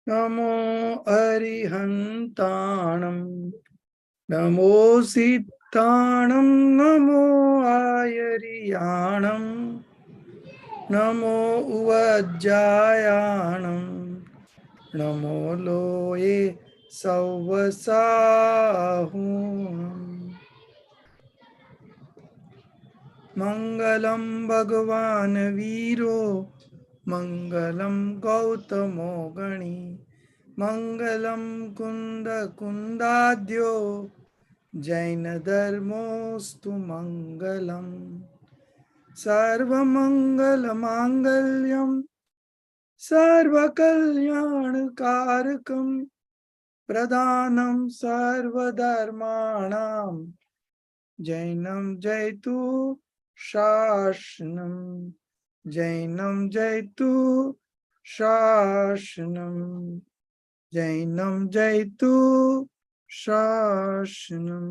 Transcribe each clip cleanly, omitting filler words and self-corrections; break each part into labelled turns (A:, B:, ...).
A: नमो अरिहन्ताणं नमो सिद्धाणं नमो आयर्याणं नमो उवज्जायाणं नमो लोये सवसाहुणम् मङ्गलं भगवान् वीरो मङ्गलं गौतमो गणी मङ्गलं कुन्दकुन्दाद्यो जैनधर्मोऽस्तु मङ्गलम् सर्वमङ्गलमाङ्गल्यं सर्वकल्याणकारकं प्रदानं सर्वधर्माणां जैनं जयतु शासनं जैनं जयतु शासनं जैनं जयतु शासनं.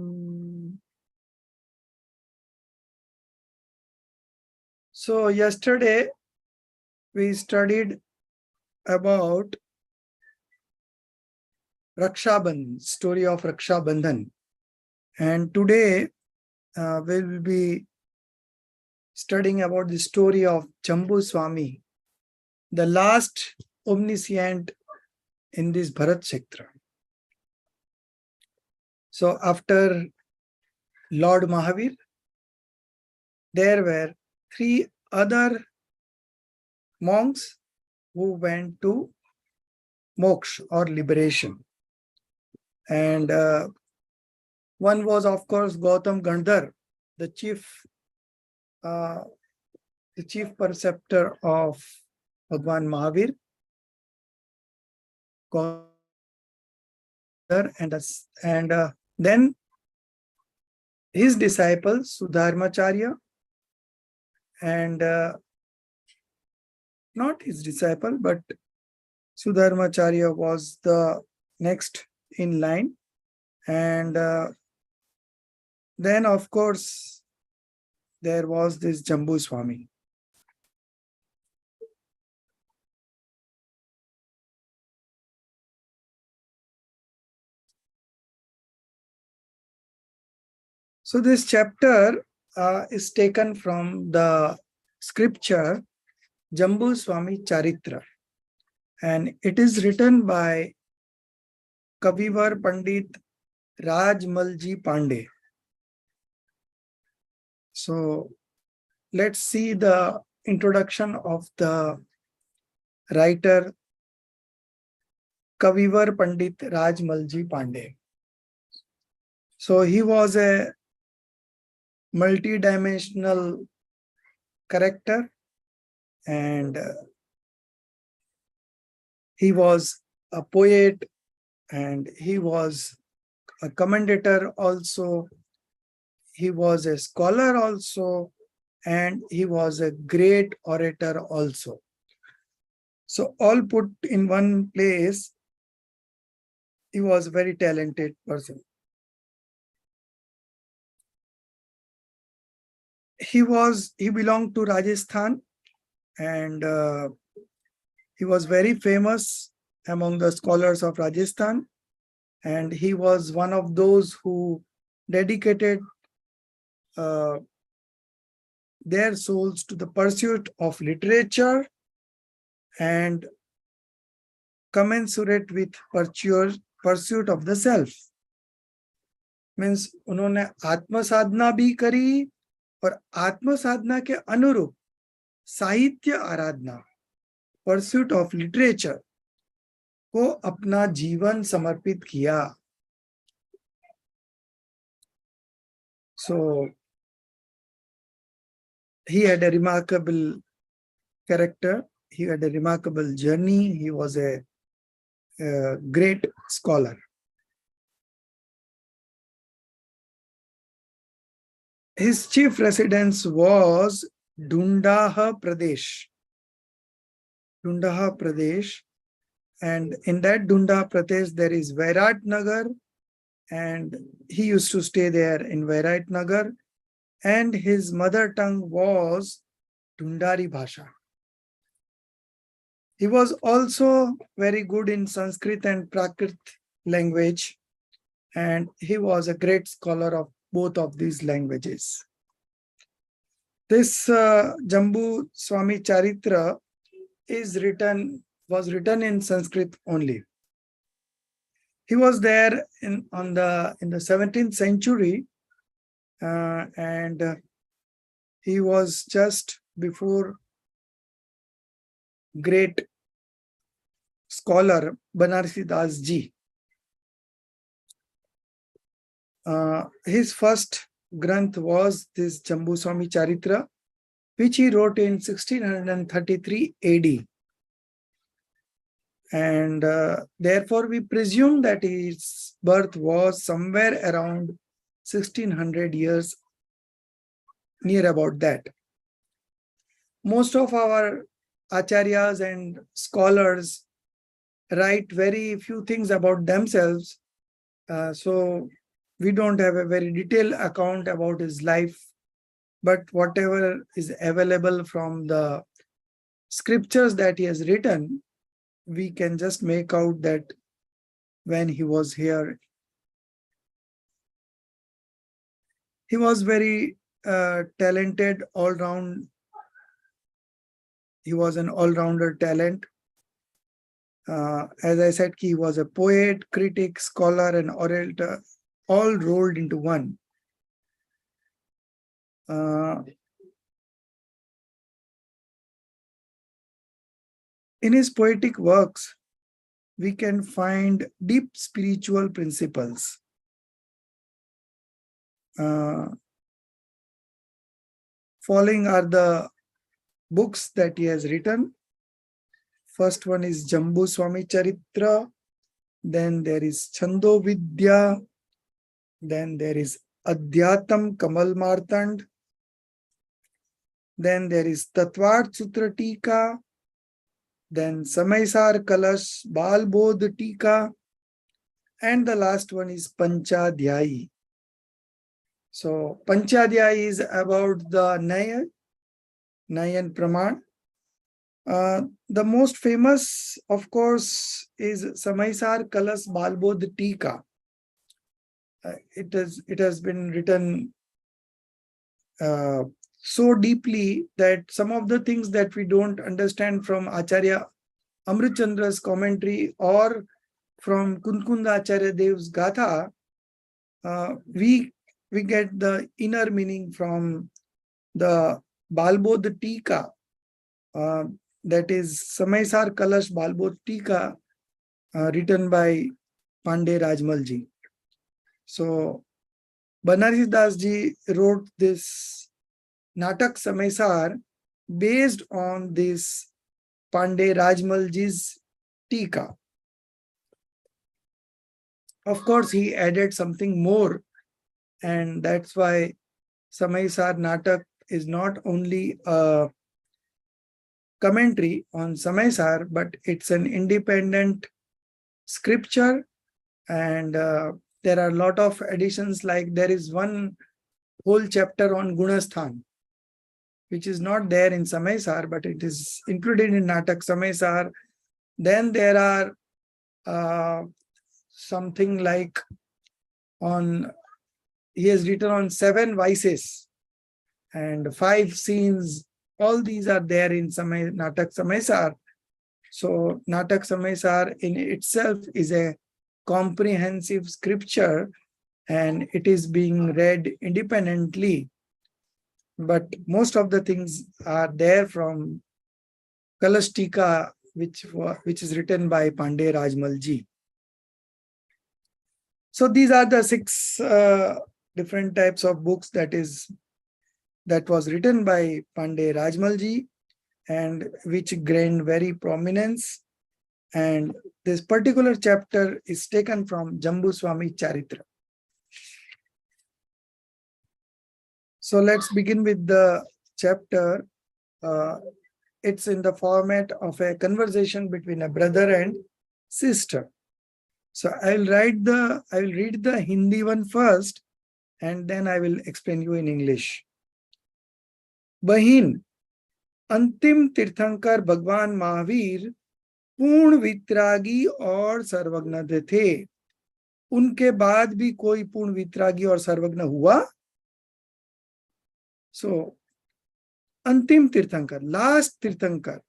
A: So yesterday we studied about Raksha Bandhan, story of Raksha Bandhan, and today we will be studying about the story of Jambu Swami, the last omniscient in this Bharat Kshetra. So after Lord Mahavir, there were 3 other monks who went to moksha or liberation. And one was, of course, Gautam Gandhar, the chief preceptor of Bhagwan Mahavir, and then his disciple Sudharmacharya, and not his disciple, but Sudharmacharya was the next in line, and then of course there was this Jambu Swami. So this chapter is taken from the scripture Jambu Swami Charitra, and it is written by Kavivar Pandit Rajmalji Pandey. So let's see the introduction of the writer Kavivar Pandit Rajmalji Pandey. So he was a multi-dimensional character, and he was a poet, and he was a commentator also, he was a scholar also, and he was a great orator also. So all put in one place, he was a very talented person. He belonged to Rajasthan, and he was very famous among the scholars of Rajasthan, and he was one of those who dedicated their souls to the pursuit of literature and commensurate with pursuit of the self. Means उन्होंने आत्म साधना भी करी और आत्म साधना के अनुरूप साहित्य आराधना, pursuit of literature को अपना जीवन समर्पित किया. So he had a remarkable character, he had a remarkable journey, he was a great scholar. His chief residence was Dhundaha Pradesh. Dhundaha Pradesh. And in that Dhundaha Pradesh, there is Vairat Nagar, and he used to stay there in Vairat Nagar. And his mother tongue was Dhundari Bhasha. He was also very good in Sanskrit and Prakrit language, and he was a great scholar of both of these languages. This Jambu Swami Charitra was written in Sanskrit only. He was there in the 17th century, and he was just before great scholar Banarsi Das ji. His first granth was this Jambu Swami Charitra, which he wrote in 1633 AD. And therefore we presume that his birth was somewhere around 1600 years, near about that. Most of our acharyas and scholars write very few things about themselves, so we don't have a very detailed account about his life, but whatever is available from the scriptures that he has written, we can just make out that when he was here, he was very talented, all-round. He was an all-rounder talent. As I said, he was a poet, critic, scholar, and orator, all rolled into one. In his poetic works, we can find deep spiritual principles. Following are the books that he has written. First one is Jambu Swami Charitra. Then there is Chando Vidya. Then there is Adhyatam Kamal Martand. Then there is Tatwart Sutra Tika. Then Samaisar Kalash Balbodh Tika. And the last one is Panchadhyayi. So Panchadhyayi is about the Nayan Praman. The most famous, of course, is Samaisar Kalas Balbodh Tika. It has been written so deeply that some of the things that we don't understand from Acharya Amrit Chandra's commentary or from Kunkunda Acharya Dev's Gatha, we get the inner meaning from the Balbodh Tika, that is Samaisar Kalash Balbodh Tika, written by Pandey Rajmalji. So Banarsi Das ji wrote this Natak Samaisar based on this Pandey Rajmalji's Tika. Of course, he added something more, and that's why Samaisar Natak is not only a commentary on Samaisar, but it's an independent scripture, and there are a lot of additions, like there is one whole chapter on Gunasthan, which is not there in Samaisar, but it is included in Natak Samaisar. Then there are something like he has written on 7 vices and 5 scenes. All these are there in Natak Samaisar. So Natak Samaisar in itself is a comprehensive scripture, and it is being read independently. But most of the things are there from Kalashtika, which is written by Pandey Rajmalji. So these are the 6 different types of books that was written by Pandey Rajmalji, and which gained very prominence. And this particular chapter is taken from Jambu Swami Charitra. So let's begin with the chapter. It's in the format of a conversation between a brother and sister. So I will read the Hindi one first, and then I will explain you in English. Bahin, अंतिम तीर्थंकर भगवान महावीर पूर्ण वितरागी और सर्वज्ञ थे। उनके बाद भी कोई पूर्ण वितरागी और सर्वज्ञ हुआ? सो अंतिम तीर्थंकर, लास्ट तीर्थंकर,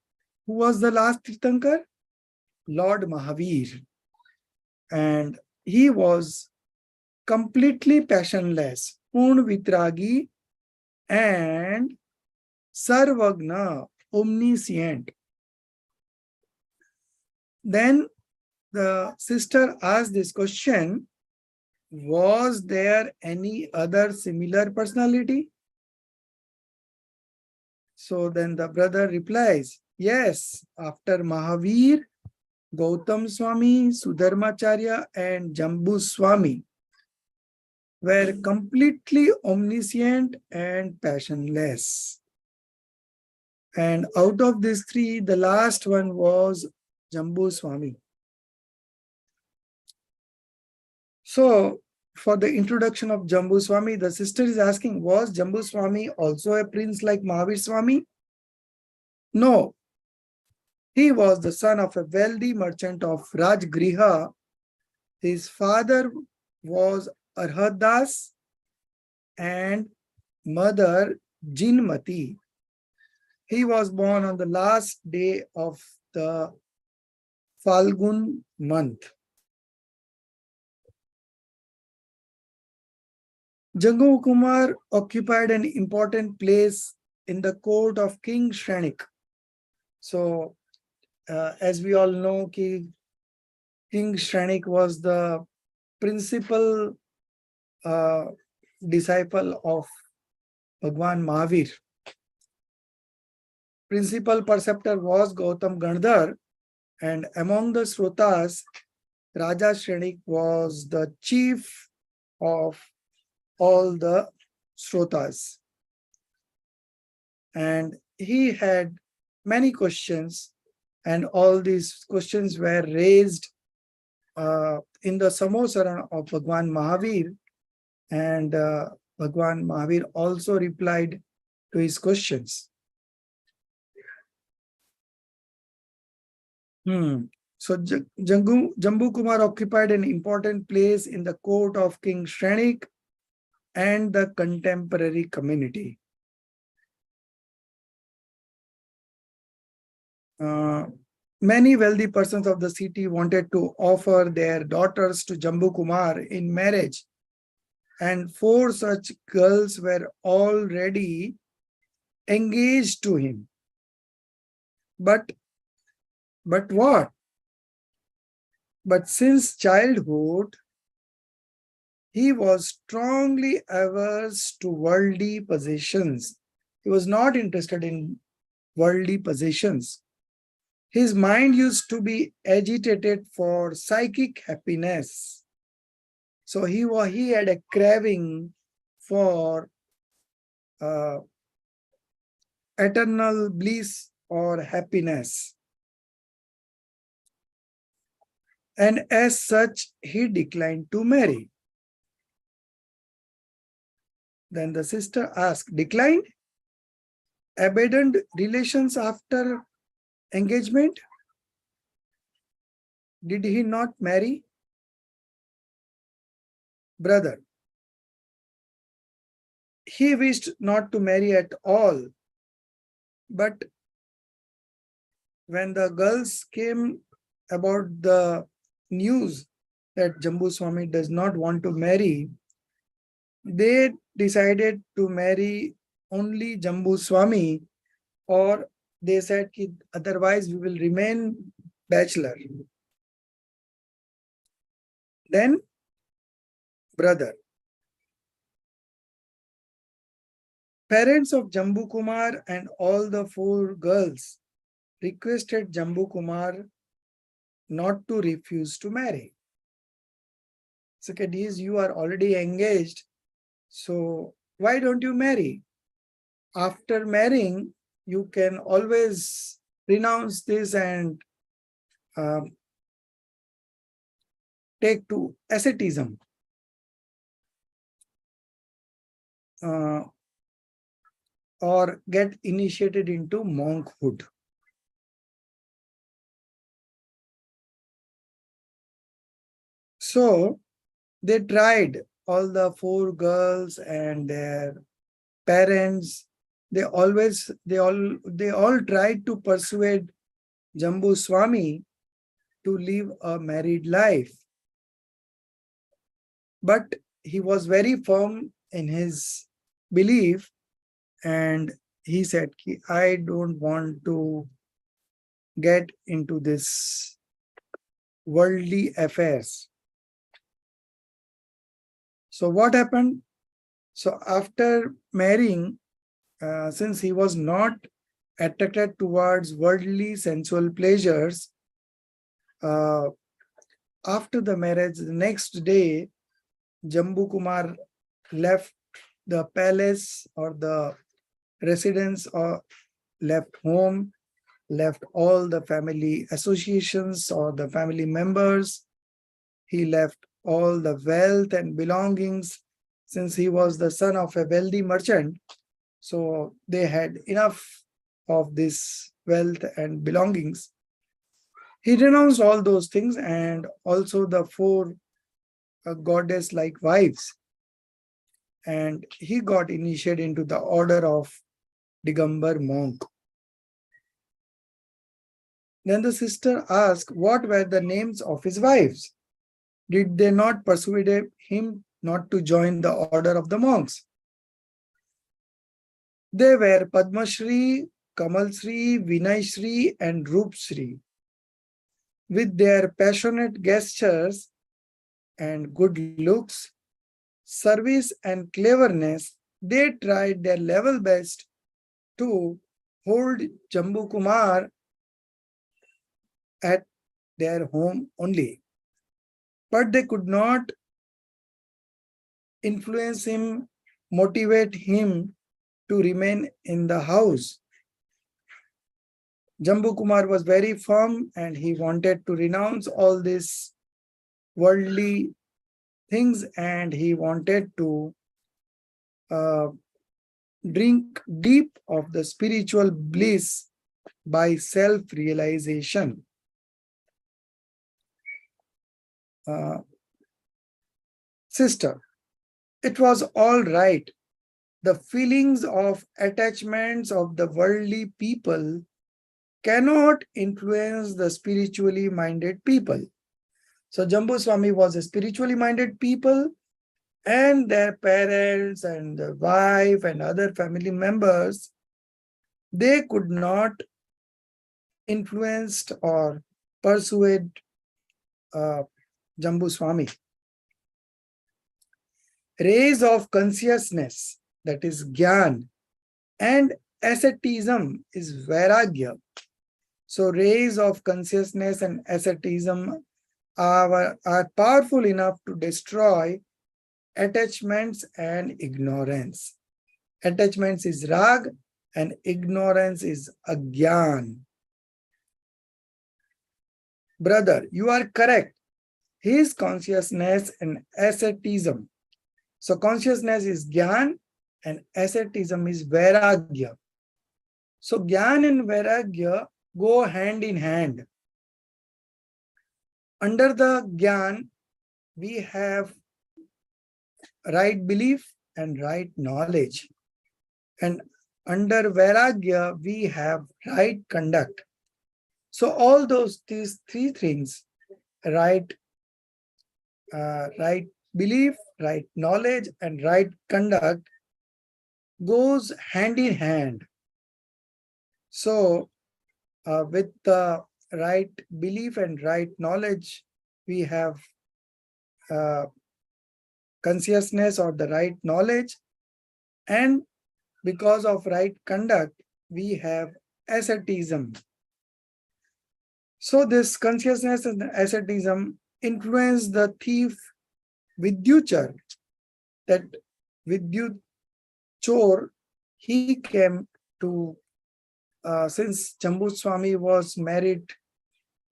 A: who was the last तीर्थंकर? Lord Mahavir. And he was completely passionless, पूर्ण वितरागी and sarvagna, omniscient. Then the sister asked this question, was there any other similar personality? So then the brother replies, yes, after Mahavir, Gautam Swami, Sudharmacharya and Jambu Swami were completely omniscient and passionless. And out of these three, the last one was Jambu Swami. So, for the introduction of Jambu Swami, the sister is asking, was Jambu Swami also a prince like Mahavir Swami? No. He was the son of a wealthy merchant of Rajgriha. His father was Arhadas and mother Jinmati. He was born on the last day of the Falgun month. Jangu Kumar occupied an important place in the court of King Shrenik. So, as we all know, King Shrenik was the principal disciple of Bhagwan Mahavir. Principal preceptor was Gautam Gandhar, and among the Srotas, Raja Shrenik was the chief of all the Srotas. And he had many questions, and all these questions were raised in the Samosaran of Bhagwan Mahavir, and Bhagwan Mahavir also replied to his questions. So Jambu Kumar occupied an important place in the court of King Shrenik and the contemporary community. Many wealthy persons of the city wanted to offer their daughters to Jambu Kumar in marriage, and 4 such girls were already engaged to him. But what? But since childhood, he was strongly averse to worldly possessions. He was not interested in worldly possessions. His mind used to be agitated for psychic happiness. So he had a craving for eternal bliss or happiness. And as such, he declined to marry. Then the sister asked, declined? Abandoned relations after engagement? Did he not marry? Brother, he wished not to marry at all. But when the girls came about the news that Jambu Swami does not want to marry, they decided to marry only Jambu Swami, or they said, otherwise we will remain bachelor. Then, brother, parents of Jambu Kumar and all the 4 girls requested Jambu Kumar not to refuse to marry. So, Kadis, you are already engaged, so why don't you marry? After marrying, you can always renounce this and take to asceticism. Or get initiated into monkhood. So they tried, all the four girls and their parents, they all tried to persuade Jambu Swami to live a married life. But he was very firm in his belief, and he said, I don't want to get into this worldly affairs. So what happened? So after marrying, since he was not attracted towards worldly sensual pleasures, uh, after the marriage, the next day, Jambu Kumar left the palace or the residence, or left home, left all the family associations or the family members. He left all the wealth and belongings, since he was the son of a wealthy merchant. So they had enough of this wealth and belongings. He renounced all those things and also the four goddess-like wives. And he got initiated into the order of Digambar monk. Then the sister asked, what were the names of his wives? Did they not persuade him not to join the order of the monks? They were Padmashri, Kamalshri, Vinayshri, and Roopshri. With their passionate gestures and good looks, service, and cleverness, they tried their level best to hold Jambu Kumar at their home only. But they could not influence him, motivate him to remain in the house. Jambu Kumar was very firm and he wanted to renounce all these worldly things, and he wanted to drink deep of the spiritual bliss by self-realization. Sister, it was all right. The feelings of attachments of the worldly people cannot influence the spiritually minded people. So Jambu Swami was a spiritually minded people, and their parents and the wife and other family members, they could not influence or persuade Jambu Swami. Rays of consciousness, that is Gyan, and asceticism is Vairagya. So rays of consciousness and asceticism are powerful enough to destroy attachments and ignorance. Attachments is Rag and ignorance is Agyan. Brother, you are correct. His consciousness and asceticism. So consciousness is Gyan and asceticism is Vairagya. So Gyan and Vairagya go hand in hand. Under the Gyan, we have right belief and right knowledge. And under Vairagya, we have right conduct. So all these three things, right belief, right knowledge, and right conduct, goes hand in hand. So with the right belief and right knowledge, we have consciousness or the right knowledge, and because of right conduct, we have asceticism. So this consciousness and asceticism influence the thief Vidyuchar, that Vidyut Chor, he came to, since Jambu Swami was married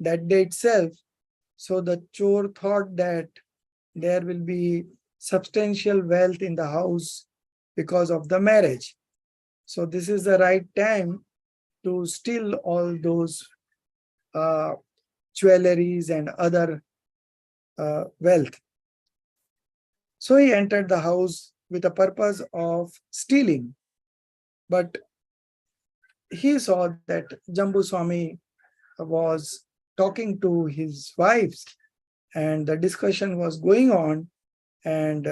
A: that day itself, so the Chor thought that there will be substantial wealth in the house because of the marriage. So this is the right time to steal all those jewelries and other wealth. So he entered the house with a purpose of stealing. But he saw that Jambu Swami was talking to his wives, and the discussion was going on, and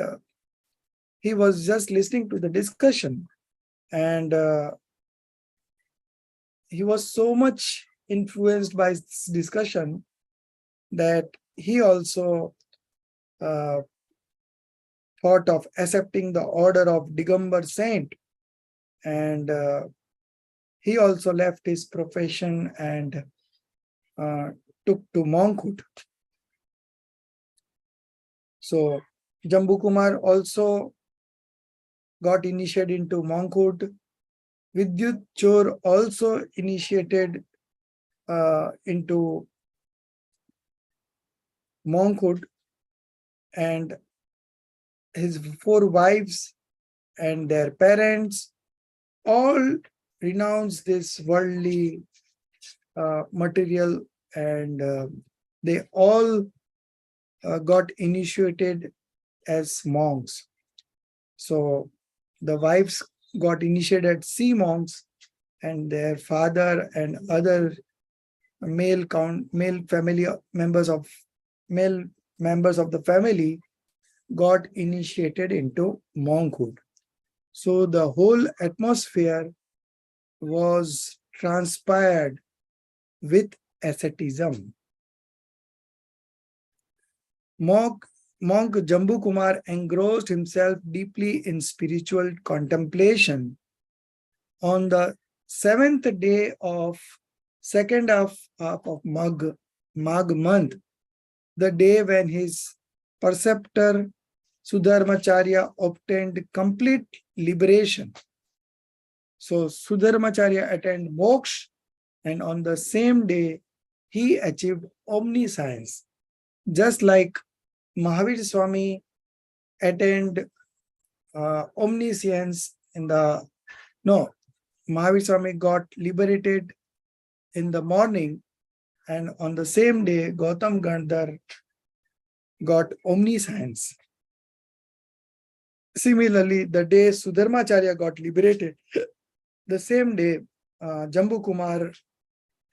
A: he was just listening to the discussion, and he was so much influenced by this discussion that he also uh, thought of accepting the order of Digambar saint, and he also left his profession and uh, took to monkhood. So Jambu Kumar also got initiated into monkhood. Vidyut Chor also initiated into monkhood, and his 4 wives and their parents all renounced this worldly material, and they all got initiated as monks. So the wives got initiated as sea monks, and their father and other male members of the family got initiated into monkhood. So the whole atmosphere was transpired with asceticism. Monk Jambu Kumar engrossed himself deeply in spiritual contemplation. On the 7th day of second half of Magh month, the day when his preceptor Sudharmacharya obtained complete liberation. So Sudharmacharya attained moksha, and on the same day he achieved omniscience. Just like Mahavir Swami attained omniscience Mahavir Swami got liberated in the morning, and on the same day Gautam Gandhar got omniscience. Similarly, the day Sudharmacharya got liberated, the same day Jambu Kumar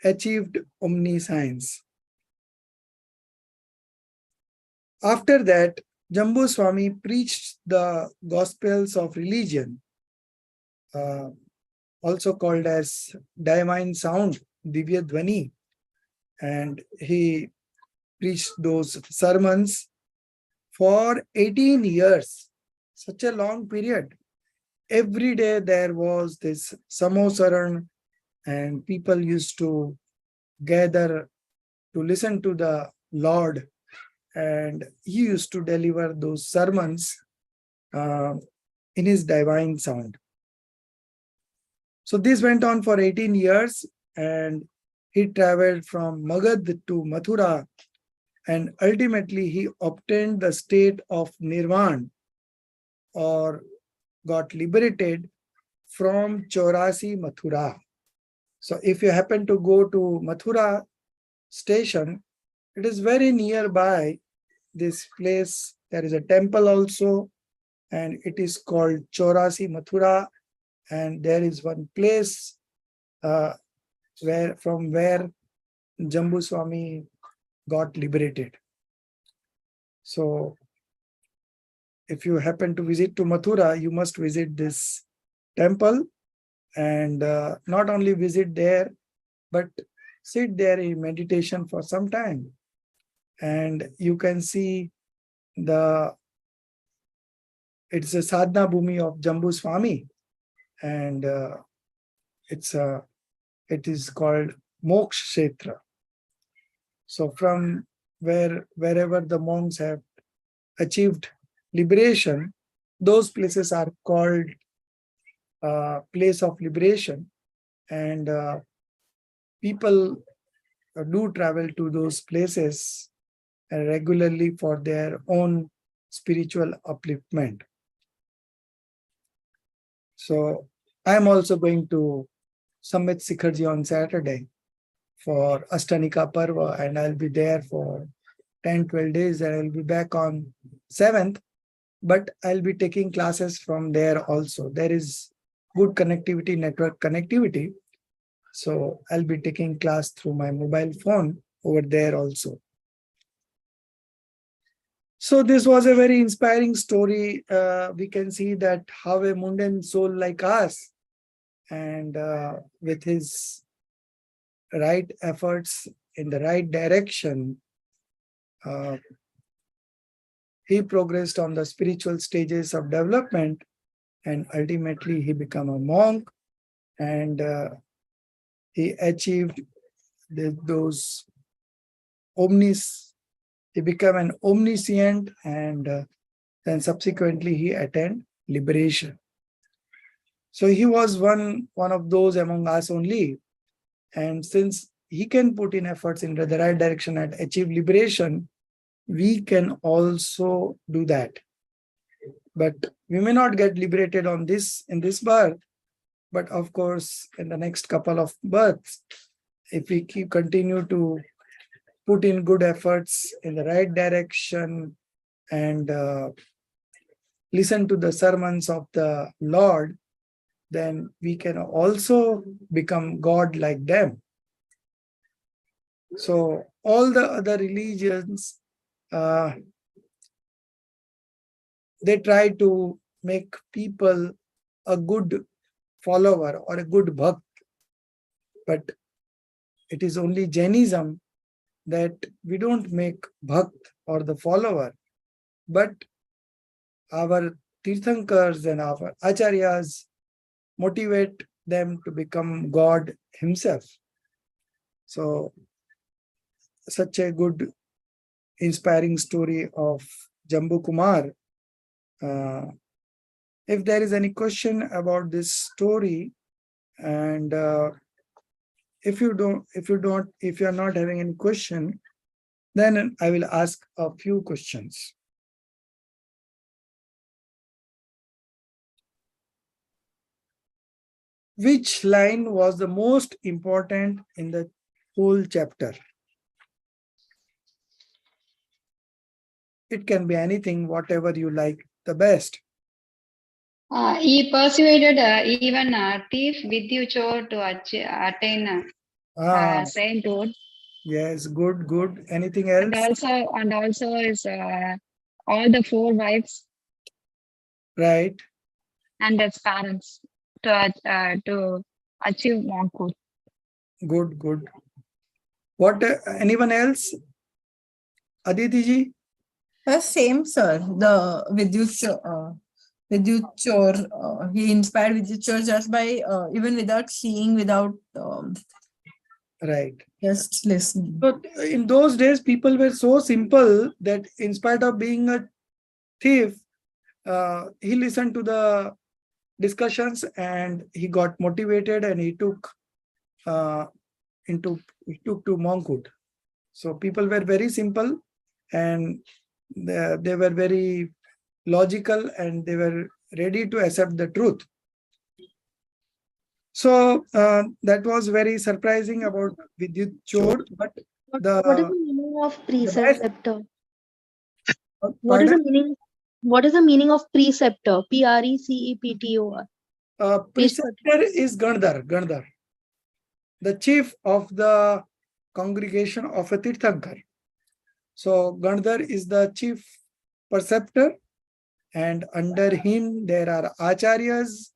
A: achieved omniscience. After that, Jambu Swami preached the Gospels of religion, also called as divine sound, Divya Dvani, and he preached those sermons for 18 years, such a long period. Every day there was this Samosaran, and people used to gather to listen to the Lord, and he used to deliver those sermons in his divine sound. So this went on for 18 years, and he traveled from Magad to Mathura, and ultimately he obtained the state of Nirvan, or got liberated from Chaurasi Mathura. So if you happen to go to Mathura station, it is very nearby this place. There is a temple also, and it is called Chaurasi Mathura, and there is one place from where Jambu Swami got liberated. So if you happen to visit to Mathura, you must visit this temple, and not only visit there, but sit there in meditation for some time, and you can see it's a sadhana bhumi of Jambu Swami, and it is called Moksha Kshetra. So from wherever the monks have achieved liberation, those places are called place of liberation, and people do travel to those places regularly for their own spiritual upliftment. So I'm also going to Samit Sikharji on Saturday for Ashtanika Parva, and I'll be there for 10, 12 days, and I'll be back on 7th. But I'll be taking classes from there also. There is good connectivity, network connectivity. So I'll be taking class through my mobile phone over there also. So this was a very inspiring story. We can see that how a mundane soul like us, and with his right efforts in the right direction, he progressed on the spiritual stages of development, and ultimately he became a monk, and he achieved those he became an omniscient, and then subsequently he attained liberation. So he was one of those among us only. And since he can put in efforts in the right direction and achieve liberation, we can also do that. But we may not get liberated in this birth, but of course, in the next couple of births, if we continue to put in good efforts in the right direction and listen to the sermons of the Lord, then we can also become God like them. So all the other religions, they try to make people a good follower or a good bhakt. But it is only Jainism that we don't make bhakt or the follower, but our Tirthankars and our Acharyas motivate them to become God himself. So such a good inspiring story of Jambu Kumar. If there is any question about this story, and if you are not having any question, then I will ask a few questions. Which line was the most important in the whole chapter? It can be anything, whatever you like the best.
B: He persuaded even a thief Vidyuchor to attain sainthood.
A: Yes, good. Anything else?
B: And also is all the 4 wives.
A: Right.
B: And its parents to achieve monkhood.
A: Good. What? Anyone else? Aditi ji?
C: Same, sir. The Vidyuchor, he inspired Vidyuchor just by even without seeing, without
A: right,
C: just listening.
A: But in those days, people were so simple that in spite of being a thief, he listened to the discussions and he got motivated, and he took to monkhood. So people were very simple, and they were very logical, and they were ready to accept the truth. So that was very surprising about Vidyuchor. But
D: what is the meaning of preceptor? What is the meaning of preceptor? Preceptor.
A: Preceptor is Gandhar, the chief of the congregation of a Tirthankar. So Gandhar is the chief preceptor, and under him there are acharyas,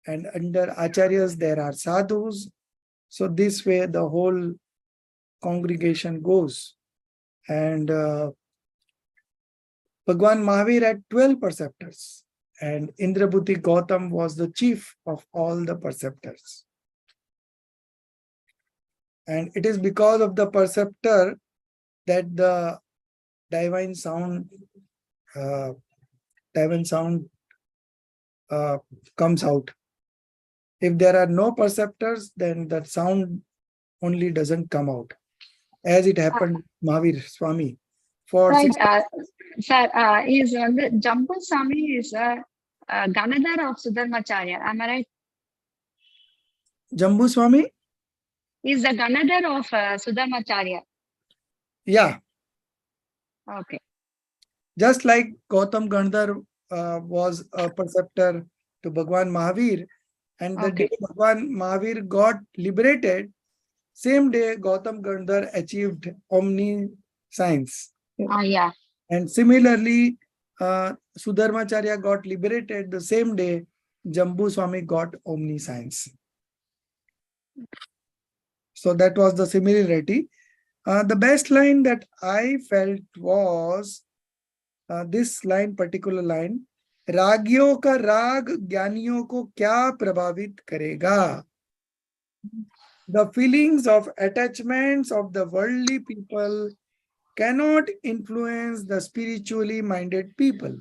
A: and under acharyas there are sadhus. So this way the whole congregation goes. And Bhagwan Mahavir had 12 preceptors, and Indrabhuti Gautam was the chief of all the preceptors. And it is because of the preceptor that the divine sound comes out. If there are no perceptors, then that sound only doesn't come out, as it happened with Mahavir Swami.
B: Right, sir, Jambu Swami is a Ganadhar of Sudharmacharya. Am I right?
A: Jambu Swami
B: is the Ganadhar of Sudharmacharya.
A: Yeah.
B: Okay.
A: Just like Gautam Gandhar was a preceptor to Bhagwan Mahavir, and the day
B: Okay.
A: Bhagwan Mahavir got liberated, same day Gautam Gandhar achieved omniscience.
B: Yeah.
A: And similarly, Sudharmacharya got liberated the same day Jambu Swami got omniscience. So that was the similarity. The best line that I felt was this line, particular line, रागियों का राग ज्ञानियों को क्या प्रभावित करेगा? The feelings of attachments of the worldly people cannot influence the spiritually minded people.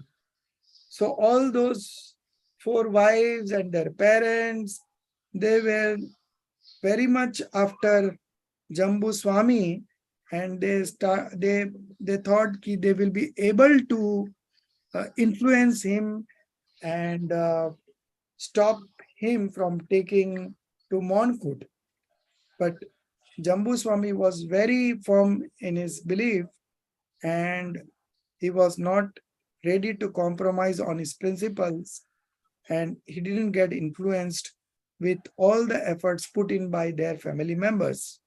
A: So all those 4 wives and their parents, they were very much after Jambu Swami, and they thought that they will be able to influence him and stop him from taking to monk food. But Jambu Swami was very firm in his belief, and he was not ready to compromise on his principles, and he didn't get influenced with all the efforts put in by their family members.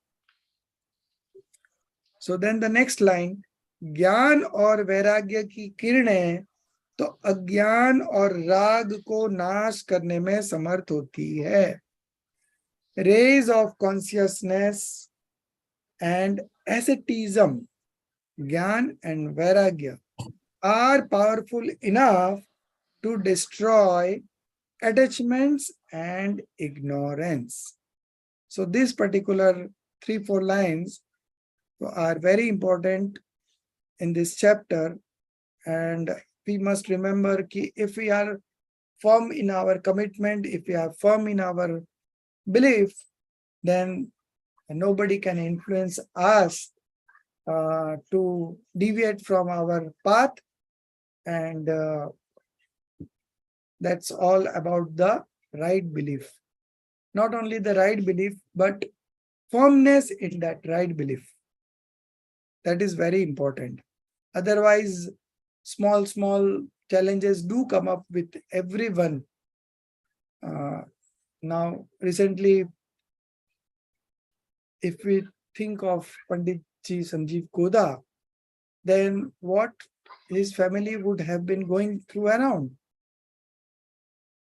A: So then the next line, ज्ञान और वैराग्य की किरणें तो अज्ञान और राग को नाश करने में समर्थ होती है. Rays of consciousness and asceticism, Gyan and Vairagya, are powerful enough to destroy attachments and ignorance. So this particular 3-4 lines are very important in this chapter, and we must remember that if we are firm in our commitment, if we are firm in our belief, then nobody can influence us to deviate from our path, and that's all about the right belief. Not only the right belief, but firmness in that right belief. That is very important. Otherwise, small challenges do come up with everyone. Now, recently, if we think of Pandit Ji Sanjeev Koda, then what his family would have been going through around.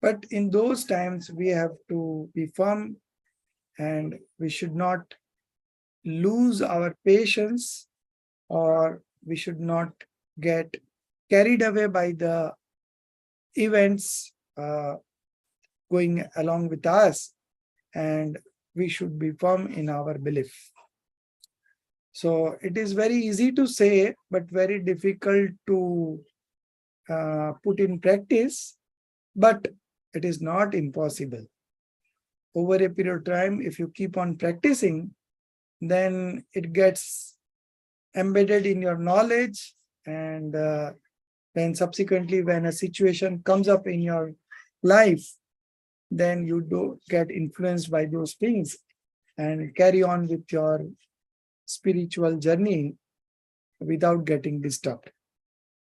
A: But in those times, we have to be firm, and we should not lose our patience, or we should not get carried away by the events going along with us, and we should be firm in our belief. So it is very easy to say, but very difficult to put in practice, but it is not impossible. Over a period of time, if you keep on practicing, then it gets embedded in your knowledge, and then subsequently when a situation comes up in your life, then you do get influenced by those things and carry on with your spiritual journey without getting disturbed.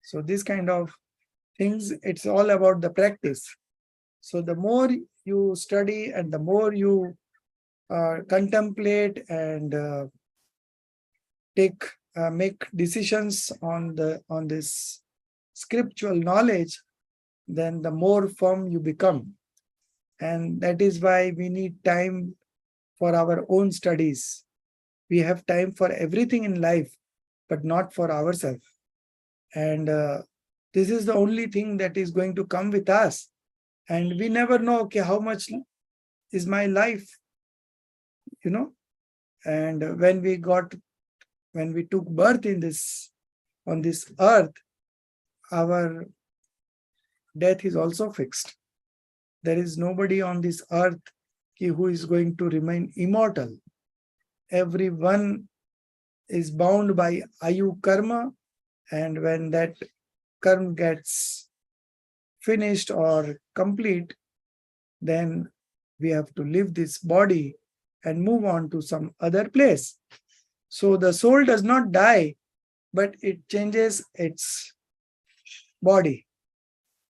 A: So this kind of things, it's all about the practice. So the more you study and the more you contemplate and make decisions on this scriptural knowledge, then the more firm you become. And that is why we need time for our own studies. We have time for everything in life, but not for ourselves. And this is the only thing that is going to come with us. And we never know, okay, how much is my life, you know. And when we took birth on this earth, our death is also fixed. There is nobody on this earth who is going to remain immortal. Everyone is bound by Ayu Karma, and when that karma gets finished or complete, then we have to leave this body and move on to some other place. So the soul does not die, but it changes its body.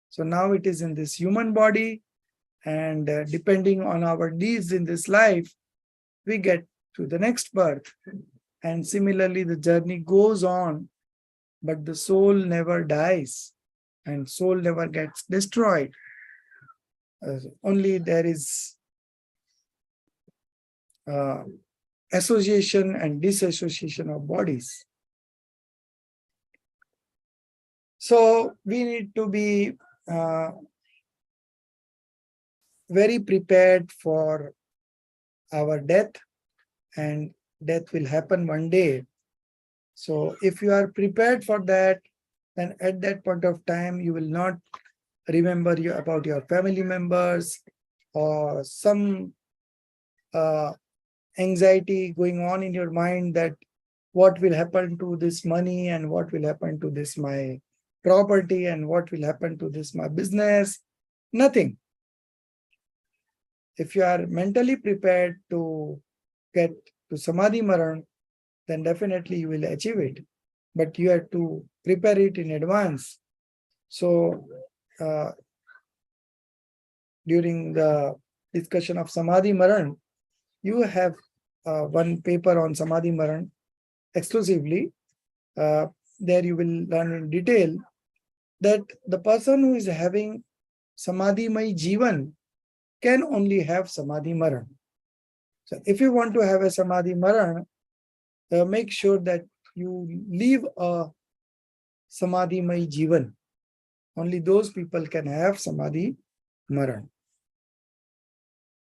A: So now it is in this human body, and depending on our deeds in this life, we get to the next birth. And similarly, the journey goes on, but the soul never dies and soul never gets destroyed. Only there is association and disassociation of bodies. So we need to be very prepared for our death, and death will happen one day. So if you are prepared for that, then at that point of time, you will not remember about your family members or some anxiety going on in your mind that what will happen to this money and what will happen to this my property and what will happen to this my business. Nothing. If you are mentally prepared to get to Samadhi Maran, then definitely you will achieve it. But you have to prepare it in advance. So during the discussion of Samadhi Maran, you have one paper on Samadhi Maran exclusively. There you will learn in detail that the person who is having Samadhi Mai Jivan can only have Samadhi Maran. So if you want to have a Samadhi Maran, make sure that you live a Samadhi Mai Jivan. Only those people can have Samadhi Maran.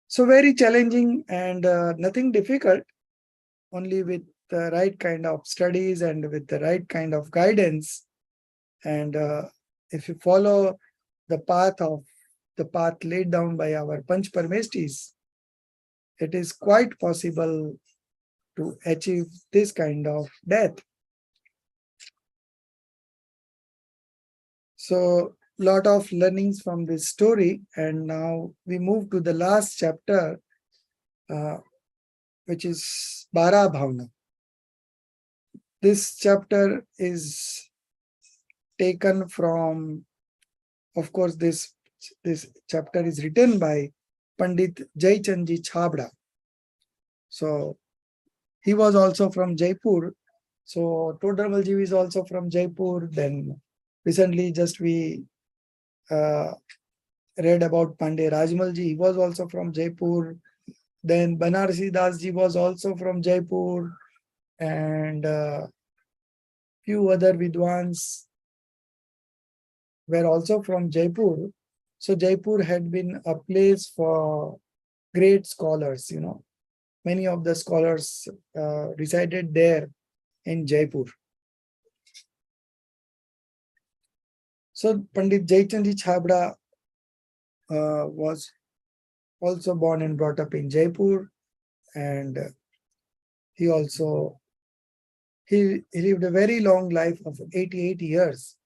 A: So very challenging and nothing difficult, only with the right kind of studies and with the right kind of guidance. And if you follow the path laid down by our Panch Parmeshtis, it is quite possible to achieve this kind of death. So lot of learnings from this story, and now we move to the last chapter, which is Bara Bhavna. This chapter is taken from, of course, this chapter is written by Pandit Jaychandji Chhabda. So he was also from Jaipur. So Todramalji is also from Jaipur. Then recently just we read about Pandey Rajmalji. He was also from Jaipur. Then Banarsi Dasji was also from Jaipur. And few other Vidwans were also from Jaipur. So Jaipur had been a place for great scholars, you know. Many of the scholars resided there in Jaipur. So Pandit Jaychandji Chhabda was also born and brought up in Jaipur, and he lived a very long life of 88 years.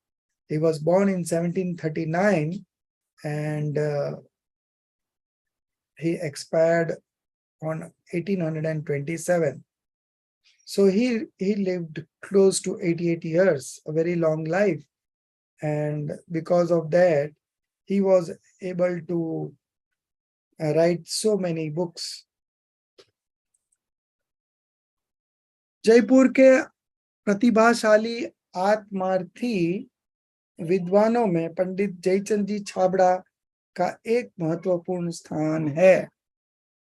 A: He was born in 1739 and he expired on 1827. So he lived close to 88 years, a very long life. And because of that, he was able to write so many books. Jaipur के प्रतिभाशाली आत्मार्थी विद्वानों में पंडित जयचंद जी छाबड़ा का एक महत्वपूर्ण स्थान है.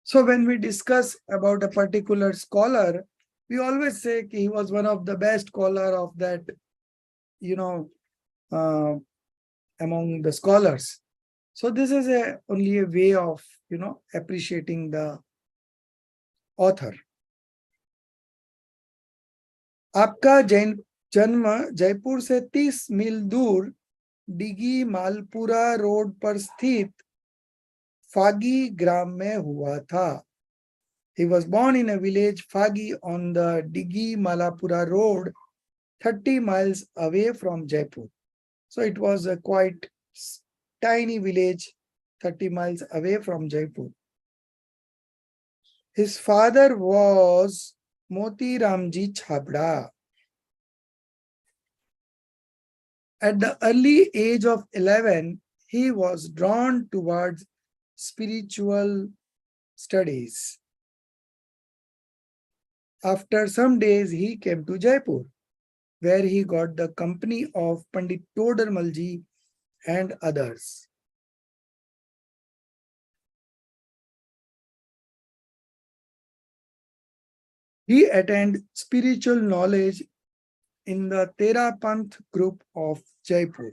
A: So when we discuss about a particular scholar, we always say that he was one of the best scholar of that, you know, among the scholars. So this is only a way of, you know, appreciating the author. आपका जन्म जयपुर से 30 मील दूर डिगी Malpura road पर स्थित फागी ग्राम में हुआ था. He was born in a village Fagi on the Digi Malapura road, 30 miles away from Jaipur. So it was a quite tiny village, 30 miles away from Jaipur. His father was Moti Ramji Chhabda. At the early age of 11, he was drawn towards spiritual studies. After some days, he came to Jaipur, where he got the company of Pandit Todarmalji and others. He attained spiritual knowledge in the Terapanth group of Jaipur.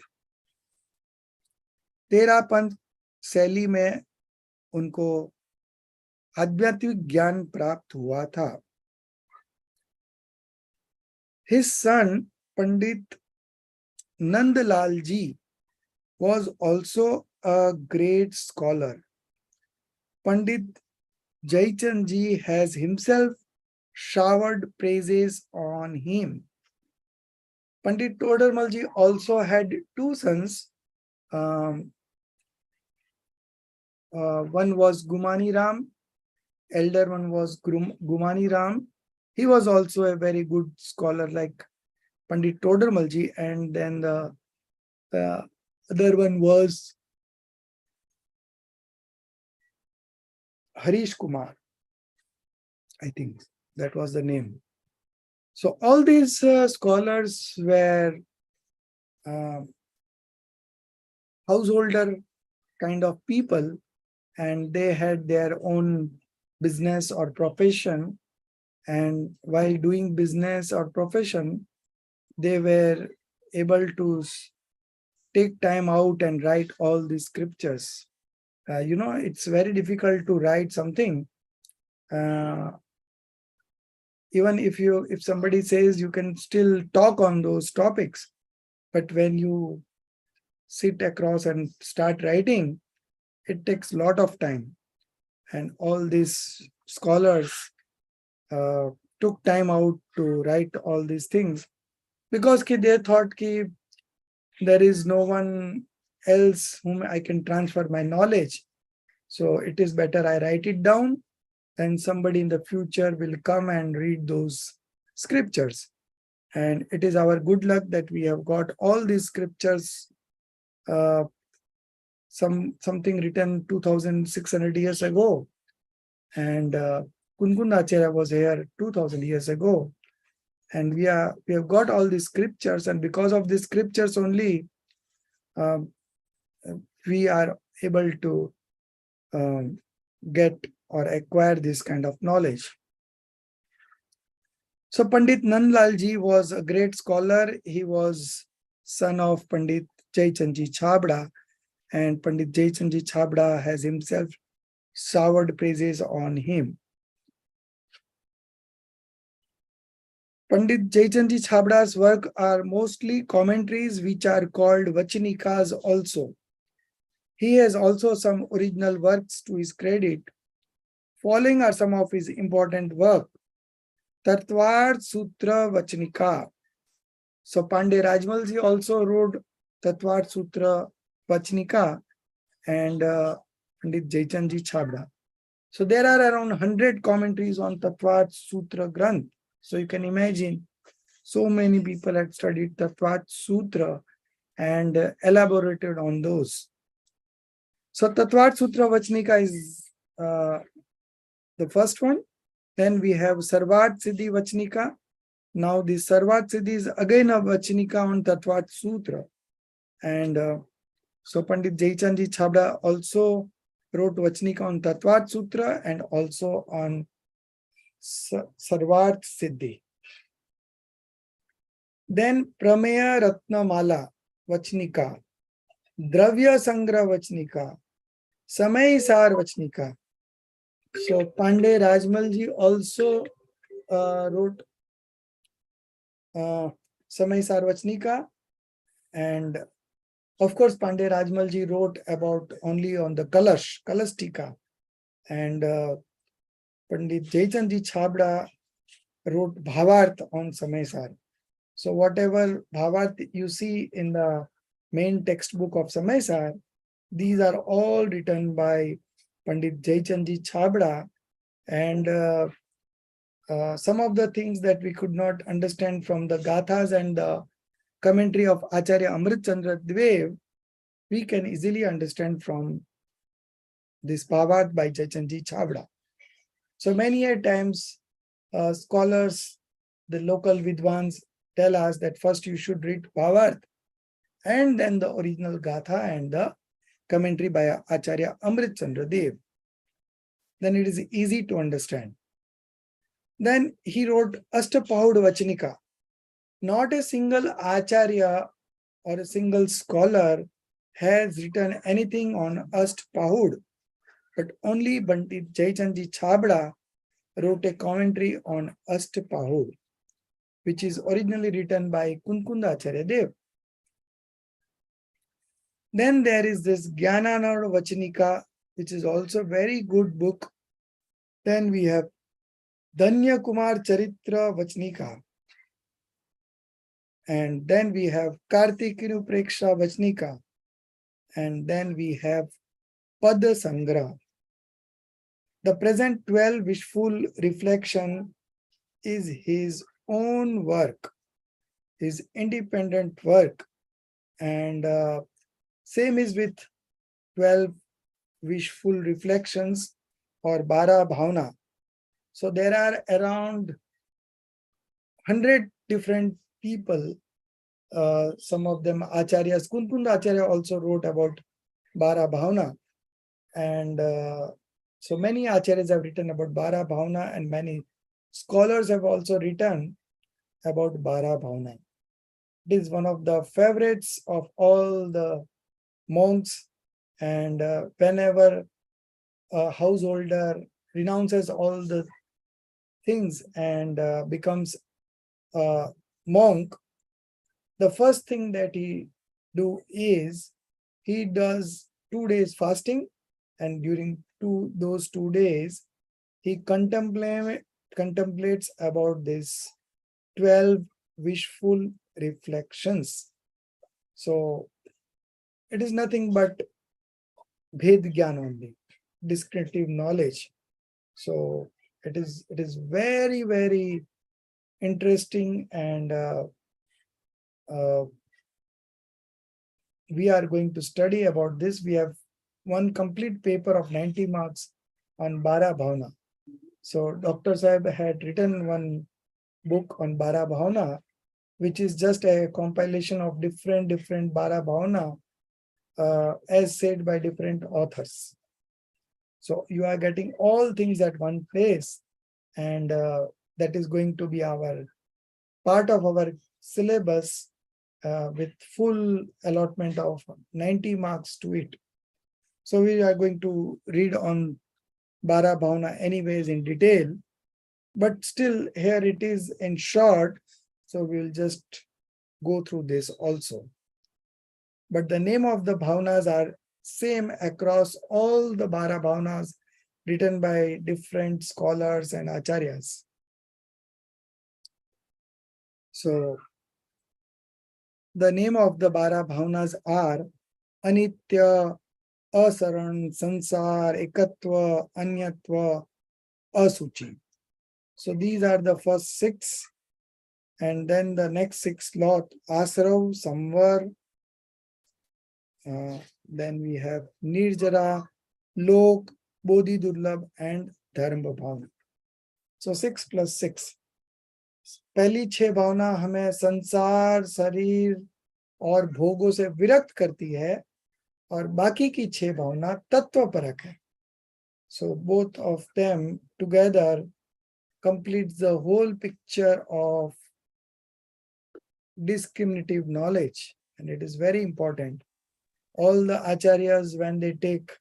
A: Terapanth शैली में उनको आध्यात्मिक ज्ञान प्राप्त हुआ था. His son Pandit Nandlal ji was also a great scholar. Pandit Jaichand ji has himself showered praises on him. Pandit Todarmal ji also had two sons. One was Gumani Ram, elder one was Gumani Ram. He was also a very good scholar like Pandit Todarmal ji, and then the other one was Harish Kumar, I think that was the name. So all these scholars were householder kind of people, and they had their own business or profession. And while doing business or profession, they were able to take time out and write all these scriptures. It's very difficult to write something. Even if somebody says you can still talk on those topics, but when you sit across and start writing, it takes a lot of time. And all these scholars took time out to write all these things because they thought there is no one else whom I can transfer my knowledge. So it is better I write it down, and somebody in the future will come and read those scriptures. And it is our good luck that we have got all these scriptures, something written 2,600 years ago. And Kunkunda Acharya was here 2,000 years ago. And we have got all these scriptures, and because of these scriptures only, we are able to get or acquire this kind of knowledge. So Pandit Nandlal ji was a great scholar. He was son of Pandit Jaichand ji Chabda, and Pandit Jaichand ji Chabda has himself showered praises on him. Pandit Jaichand ji Chabda's work are mostly commentaries which are called Vachanikas also. He has also some original works to his credit. Following are some of his important work. Tattvart Sutra Vachanika. So Pandey Rajmal ji also wrote Tattvart Sutra Vachanika, and Pandit Jaichand ji Chabda. So there are around 100 commentaries on Tattvart Sutra Granth. So you can imagine so many people had studied Tattvart Sutra and elaborated on those. So Tattvart Sutra Vachanika is the first one. Then we have Sarvat Siddhi Vachanika. Now this Sarvat Siddhi is again a Vachanika on Tattvart Sutra. And so Pandit Jaichand ji Chabda also wrote Vachanika on Tattvart Sutra and also on Sarvat Siddhi. Then Prameya Ratnamala Vachanika, Dravya Sangra Vachanika, Samay Sar Vachanika. So Pandey Rajmal ji also wrote Samay Sar Vachanika, and of course Pandey Rajmal ji wrote about only on the Kalash Tika, and Pandit Jaichand ji Chabda wrote Bhavarth on Samay Sar. So whatever Bhavarth you see in the main textbook of Samay Sar, these are all written by Pandit Jaichand ji Chabda, and some of the things that we could not understand from the Gathas and the commentary of Acharya Amrit Chandra Dve, we can easily understand from this Bhavat by Jaychandji Chavda. So many a times scholars, the local Vidwans tell us that first you should read Bhavat and then the original Gatha and the commentary by Acharya Amrit Chandra Dev. Then it is easy to understand. Then he wrote Astapahud Vachanika. Not a single Acharya or a single scholar has written anything on Astapahud, but only Pandit Jaychandji Chabda wrote a commentary on Astapahud, which is originally written by Kunkunda Acharya Dev. Then there is this Jnananad Vachanika, which is also a very good book. Then we have Danya Kumar Charitra Vachanika. And then we have Kartikinu Preksha Vachanika. And then we have Pada Sangra. The present 12 wishful reflection is his own work, his independent work. And same is with 12 wishful reflections or Bara Bhavna. So there are around 100 different people, some of them Acharyas. Kunkunda Acharya also wrote about Bara Bhavna. And so many Acharyas have written about Bara Bhavna and many scholars have also written about Bara Bhavna. It is one of the favorites of all the monks, and whenever a householder renounces all the things and becomes a monk, the first thing that he do is he does 2 days fasting, and during those 2 days he contemplates about this 12 wishful reflections. So it is nothing but Bhed Gyan only, descriptive knowledge. So it is very, very interesting, and we are going to study about this. We have one complete paper of 90 marks on Bara Bhavna. So Dr. Sahib had written one book on Bara Bhavna, which is just a compilation of different Bara Bhavna as said by different authors. So you are getting all things at one place, and that is going to be our part of our syllabus with full allotment of 90 marks to it. So we are going to read on Bara Bhavna anyways in detail, but still here it is in short, so we will just go through this also. But the name of the bhavnas are same across all the Bara Bhavnas written by different scholars and acharyas. So the name of the Bara Bhavnas are Anitya, Asaran, Sansar, Ekatva, Anyatva, Asuchi. So these are the first 6. And then the next 6 lot, Asrav, Samvar. Then we have Nirjara, Lok, Bodhi Durlabh, and Dharma Bhavna. So 6 plus 6. पहली 6 भावना हमें संसार, शरीर और भोगों से विरक्त करती है, और बाकी की 6 भावना तत्वपरक है. So both of them together completes the whole picture of discriminative knowledge, and it is very important. All the acharyas, when they take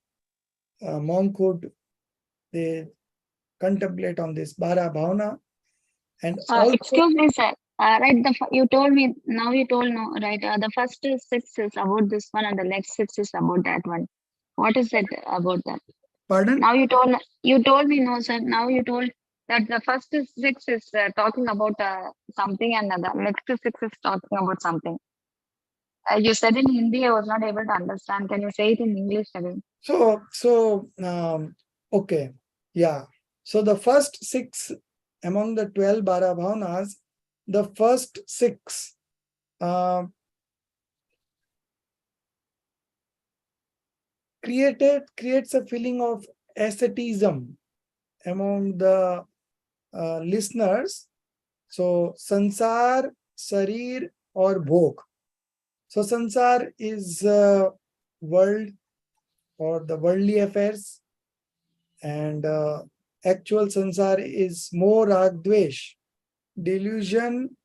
A: monkhood, they contemplate on this Bara Bhavna. And also,
B: excuse me, sir. Right, you told me, now you told no, right? The first 6 is about this one, and the next 6 is about that one. What is it about that?
A: Pardon?
B: Now you told me no, sir. Now you told that the first 6 is talking about something, and the next 6 is talking about something. You said in Hindi, I was not able to understand. Can you say it in English again?
A: Okay, yeah. So the first 6 among the 12 Bara Bhavnas, the first 6 creates a feeling of asceticism among the listeners. So sansar, sarir, or bhog. So sansar is world or the worldly affairs, and actual sansar is more rag dvesh, delusion,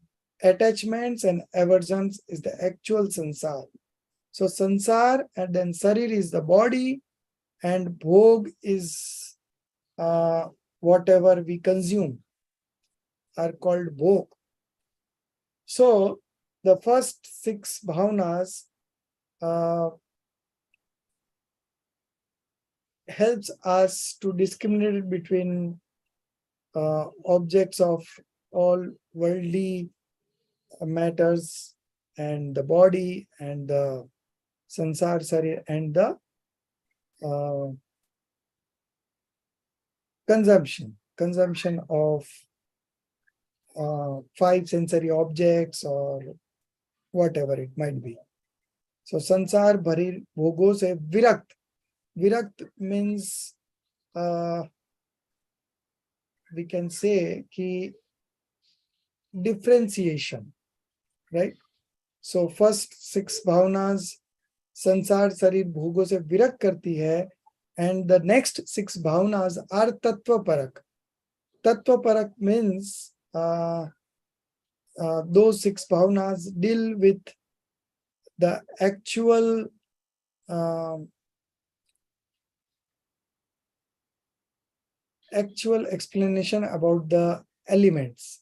A: attachments, and aversions is the actual sansar. So sansar, and then sarir is the body, and bhog is whatever we consume are called bhog. So the first 6 bhavnas helps us to discriminate between objects of all worldly matters and the body and the sansar sarir and the consumption of 5 sensory objects or whatever it might be. So sansar bharir bhogo se virakt. Virakt means we can say ki differentiation, right? So first 6 bhavnas sansar sarir bhogo se virakt karti hai, and the next 6 bhavnas are tattva parak. Tattva parak means those 6 bhavnas deal with the actual explanation about the elements,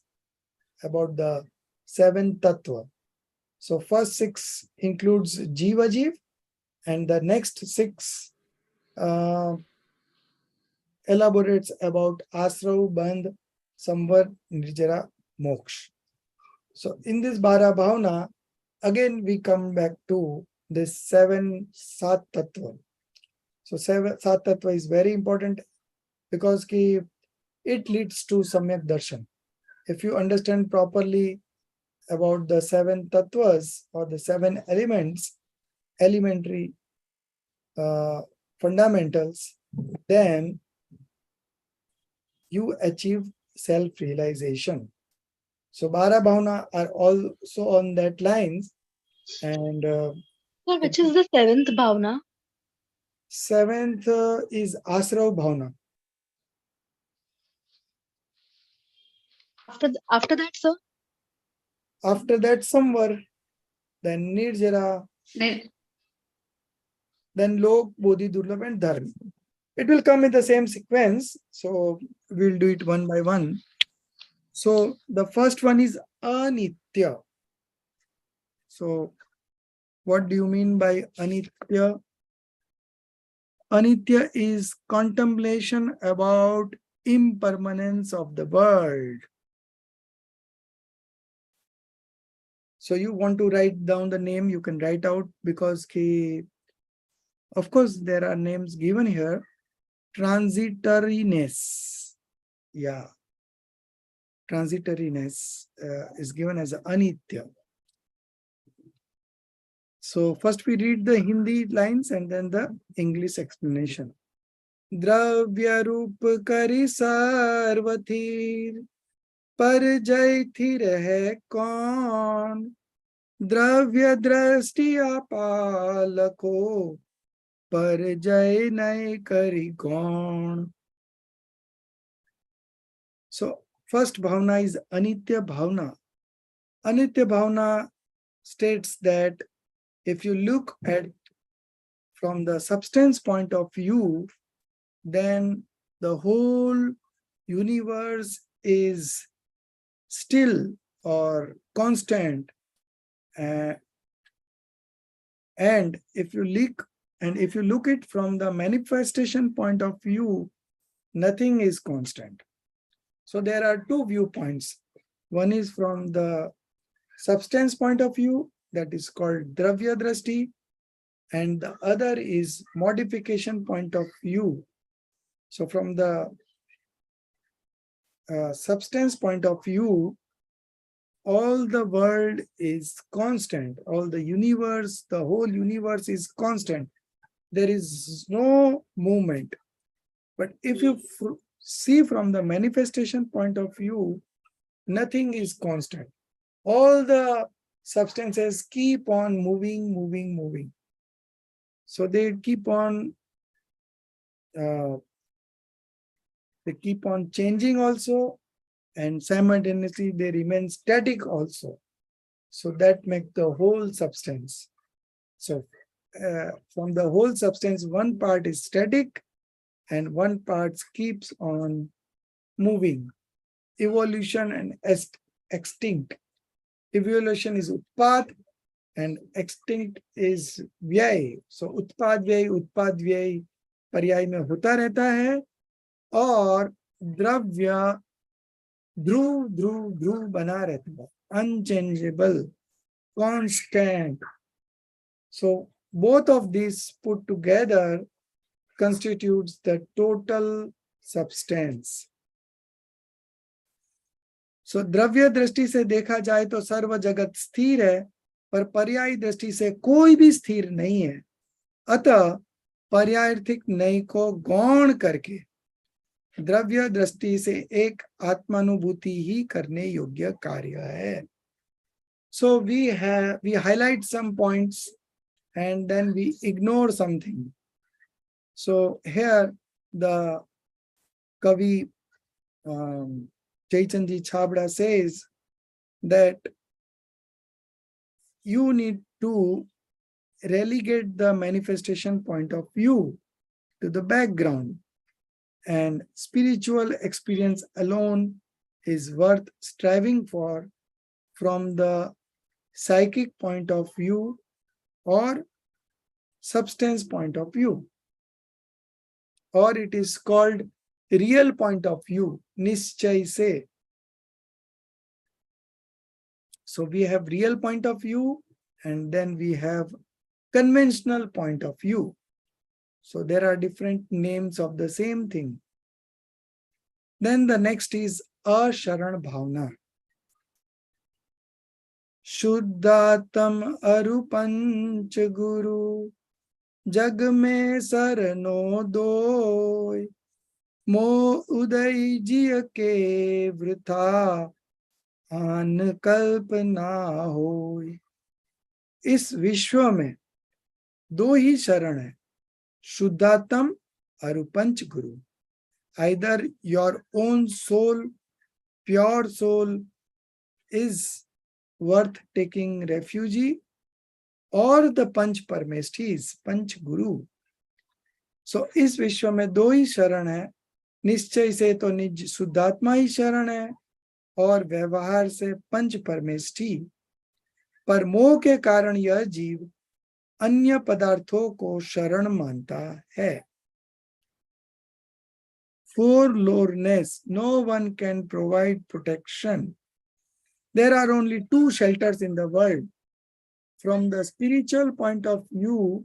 A: about the 7 tattva. So first 6 includes jiva jiv, and the next 6 elaborates about asrav, bandh, samvar, nirjara, moksha. So in this bara bhavna, again we come back to this 7 sat tattva. So 7 sat tattva is very important because it leads to samyak darshan. If you understand properly about the 7 tattvas or the 7 elements, elementary fundamentals, then you achieve self-realization. So Bara Bhavana are also on that lines, and
D: Sir, which is the 7th bhavna?
A: 7th is Asrav Bhavana.
D: After that, sir?
A: After that, Samvar, then Nirjara, then Lok, Bodhi, Durlabh, and Dharma. It will come in the same sequence, so we'll do it one by one. So the first one is Anitya. So what do you mean by Anitya? Anitya is contemplation about impermanence of the world. So you want to write down the name, you can write out, because of course there are names given here. Transitoriness. Yeah. Transitoriness is given as Anitya. So first we read the Hindi lines and then the English explanation. Dravya roop kari sarvathir par jai thi rahe kaun, द्रव्य दृष्टि पालको पर जय नय करी गौण. So first bhavna is Anitya Bhavna. Anitya Bhavna states that if you look at from the substance point of view, then the whole universe is still or constant. And if you look it from the manifestation point of view, nothing is constant. So there are 2 viewpoints. One is from the substance point of view, that is called Dravya Drashti, and the other is modification point of view. So from the substance point of view, all the world is constant, all the universe, the whole universe is constant. There is no movement. But if you see from the manifestation point of view, nothing is constant. All the substances keep on moving. So they keep on changing also, and simultaneously they remain static also. So that makes the whole substance. So from the whole substance, one part is static and one part keeps on moving. Evolution and extinct. Evolution is utpad and extinct is vyay. So utpad vyay पर्याय में होता रहता है और द्रव्य ध्रुव बना रहता है, unchangeable, constant. So both of these put together constitutes the total substance. So द्रव्य दृष्टि से देखा जाए तो सर्व जगत स्थिर है, पर पर्यायी दृष्टि से कोई भी स्थिर नहीं है। अतः पर्यायर्थिक नई को गौण करके द्रव्य दृष्टि से एक आत्मानुभूति ही करने योग्य कार्य है। So we highlight some points and then we ignore something. So here the Kavi Chaitanya Chabda says that you need to relegate the manifestation point of view to the background, and spiritual experience alone is worth striving for from the psychic point of view or substance point of view, or it is called real point of view, nischay se. So we have real point of view and then we have conventional point of view. So there are different names of the same thing. Then the next is asharan bhavna. Shuddhatam arupanch guru जग में सरनो दोय मो उदय जिय के वृथा आन कल्पना होय। इस विश्व में दो ही शरण है, शुद्धात्म और पंच गुरु. Either your own soul, pure soul is worth taking refuge, और द पंच परमेष्ठीज, पंच गुरु. सो इस विश्व में दो ही शरण है, निश्चय से तो निज शुद्धात्मा ही शरण है और व्यवहार से पंच परमेष्ठी. पर मोह के कारण यह जीव अन्य पदार्थों को शरण मानता है. Forlornness, no one can provide protection. There are only two shelters in the world. From the spiritual point of view,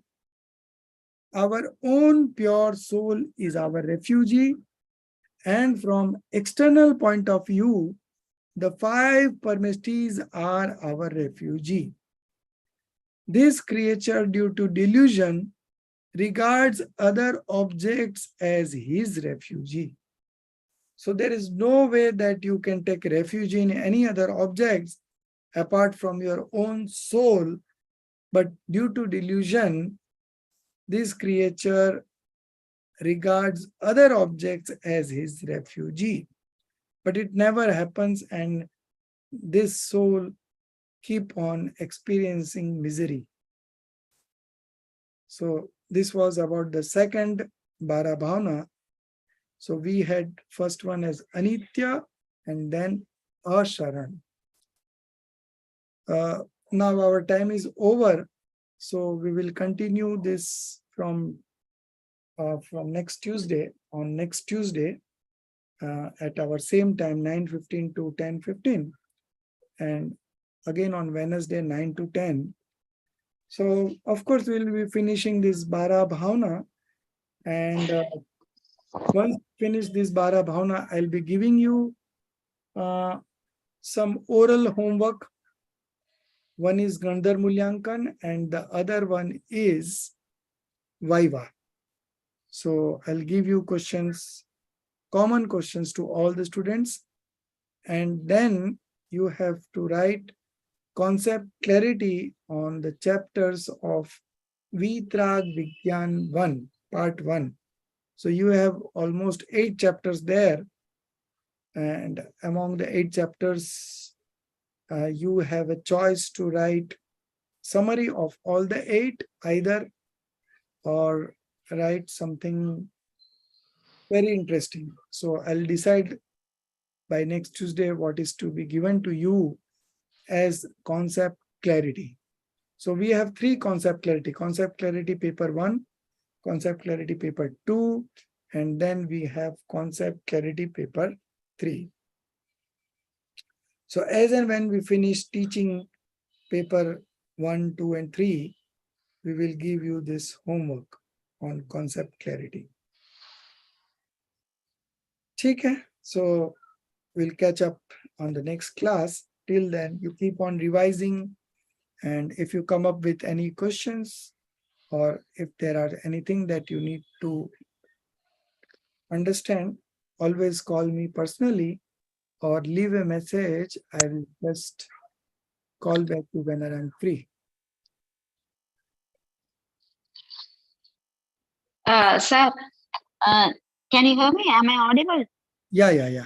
A: our own pure soul is our refuge, and from external point of view, the five parmesties are our refuge. This creature, due to delusion, regards other objects as his refuge. So there is no way that you can take refuge in any other objects apart from your own soul, but due to delusion, this creature regards other objects as his refuge. But it never happens, and this soul keep on experiencing misery. So this was about the second Bara Bhavana. So we had first one as Anitya and then Asharan. Now our time is over, so we will continue this from next Tuesday, on next Tuesday at our same time, 9:15 to 10:15, and again on Wednesday 9 to 10. So of course we'll be finishing this Bara Bhavana, and once finish this Bara Bhavana, I'll be giving you some oral homework. One is Gandhar Mulyankan and the other one is Viva. So I'll give you questions, common questions to all the students, and then you have to write concept clarity on the chapters of Vitrag Vigyan 1, part 1. So you have almost 8 chapters there, and among the 8 chapters, you have a choice to write summary of all the 8 either, or write something very interesting. So I'll decide by next Tuesday what is to be given to you as concept clarity. So we have 3 concept clarity paper 1, concept clarity paper 2, and then we have concept clarity paper 3. So as and when we finish teaching paper 1, 2, and 3, we will give you this homework on concept clarity. Okay, so we'll catch up on the next class. Till then, you keep on revising, and if you come up with any questions or if there are anything that you need to understand, always call me personally or leave a message. I will just call back to when I'm free.
B: Sir, can you hear me? Am I audible?
A: Yeah.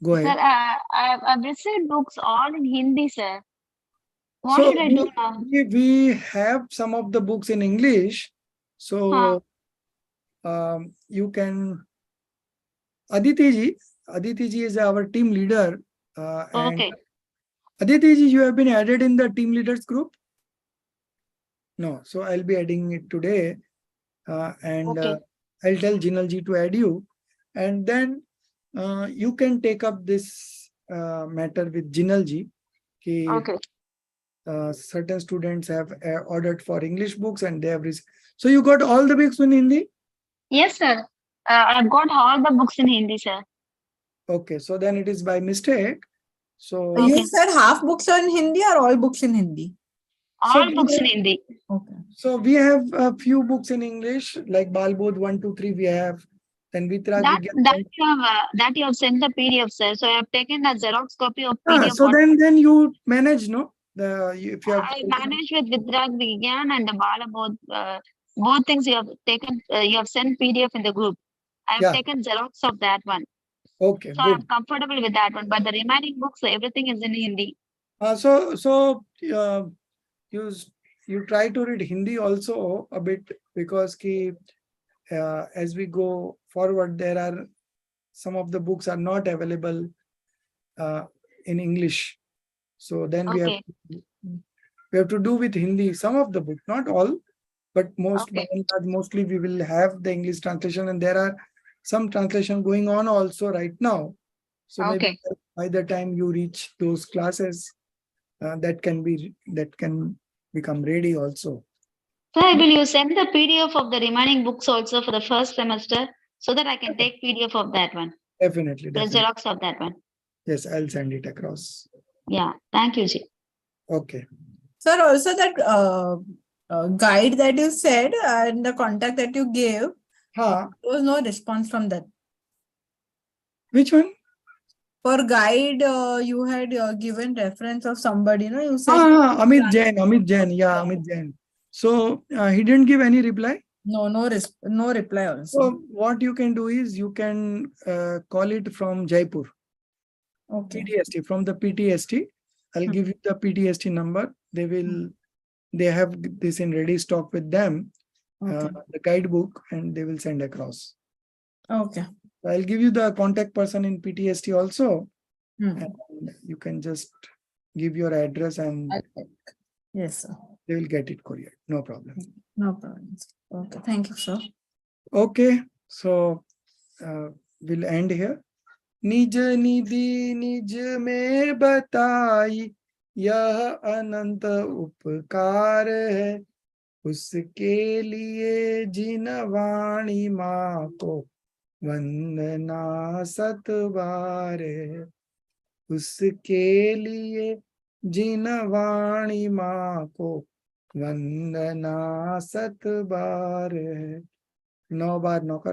A: Go
B: Sir,
A: ahead.
B: I've received books all in Hindi, sir. What
A: So
B: should I do now?
A: we have some of the books in English. So you can, Aditi ji is our team leader. And
B: Okay.
A: Aditi ji, you have been added in the team leaders group? No, so I'll be adding it today. And
B: Okay.
A: I'll tell Jinal ji to add you. And then you can take up this matter with Jinal ji.
B: Okay.
A: Certain students have ordered for English books and they have received. So you got all the books in Hindi?
B: Yes, sir. I've got all the books in Hindi, sir.
A: Okay, so then it is by mistake. So
C: You
B: Okay.
C: said half books are in Hindi or all books in Hindi?
B: All books in Hindi.
C: Okay.
A: So we have a few books in English, like Balbodh 1, 2, 3 we have. Then Vitrag
B: That you have sent the PDF, sir. So I have taken a Xerox copy of PDF.
A: So then you manage, no? If you have
B: I managed with Vidrag Vigyan and the Bala both things you have taken. You have sent PDF in the group. I have taken Xerox of that one.
A: Okay,
B: So
A: good.
B: I'm comfortable with that one. But the remaining books, everything is in Hindi.
A: So you try to read Hindi also a bit, because as we go forward, there are some of the books are not available in English. So then we have to do with Hindi, some of the books, not all, but mostly we will have the English translation, and there are some translation going on also right now. So maybe by the time you reach those classes, that can become ready also.
B: Sir, will you send the PDF of the remaining books also for the first semester so that I can take PDF of that one?
A: Definitely.
B: The Xerox of that one.
A: Yes, I'll send it across.
B: Yeah, thank you, Ji.
A: Okay.
C: Sir, also that guide that you said and the contact that you gave, there was no response from that.
A: Which one?
C: For guide, you had given reference of somebody, no? You said
A: Amit Jain. Yeah, Amit Jain. So he didn't give any reply?
C: No reply also.
A: So what you can do is you can call it from Jaipur.
C: Okay.
A: PTST, from the PTST. I'll give you the PTST number. They have this in ready stock with them, the guidebook, and they will send across.
C: Okay.
A: I'll give you the contact person in PTST also. And you can just give your address and
C: yes, sir.
A: They will get it couriered. No problem.
C: No problem. Okay. Thank you, sir.
A: Okay. So we'll end here. निज निधि निज में बताई यह अनंत उपकार है, उसके लिए जिन वाणी माँ को वंदना सतबार है। उसके लिए जिन वाणी माँ को वंदना 7 बार है। 9 बार नौकर